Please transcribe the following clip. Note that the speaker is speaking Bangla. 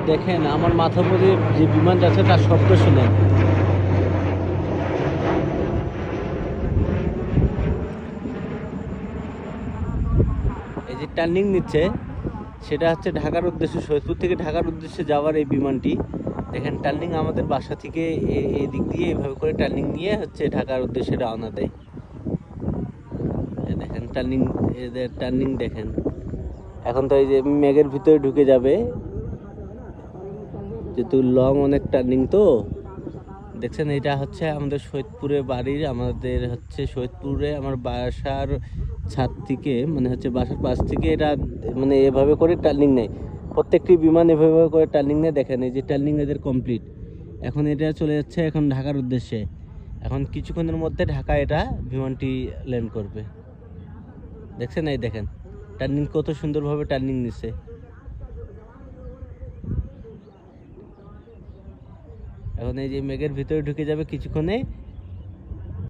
দেখেন আমার মাথার উপরে যে বিমান যাচ্ছে তার শব্দ শুনেন। এই যে টার্নিং নিচ্ছে সেটা হচ্ছে ঢাকার উদ্দেশ্যে, সৈয়দপুর থেকে ঢাকার উদ্দেশ্যে যাওয়ার এই বিমানটি। দেখেন টার্নিং আমাদের বাসা থেকে এই দিক দিয়ে এইভাবে করে টার্নিং নিয়ে হচ্ছে ঢাকার উদ্দেশ্যে রওনা দেয়। দেখেন টার্নিং, এদের টার্নিং দেখেন। এখন তো এই যে মেঘের ভিতরে ঢুকে যাবে, যেহেতু লং অনেক টার্নিং তো। দেখছেন এটা হচ্ছে আমাদের সৈয়দপুরে বাড়ির, আমাদের হচ্ছে সৈয়দপুরে আমার বাসার ছাদ থেকে, মানে হচ্ছে বাসার পাশ থেকে এটা মানে এভাবে করে টার্নিং নেয়। প্রত্যেকটি বিমান এভাবে করে টার্নিং নেয়। দেখেন এই যে টার্নিং এদের কমপ্লিট। এখন এটা চলে যাচ্ছে এখন ঢাকার উদ্দেশ্যে। এখন কিছুক্ষণের মধ্যে ঢাকা এটা বিমানটি ল্যান্ড করবে। দেখছেন এই দেখেন টার্নিং কত সুন্দরভাবে টার্নিং নিচ্ছে। এখন এই যে মেঘের ভিতরে ঢুকে যাবে কিছুক্ষণে,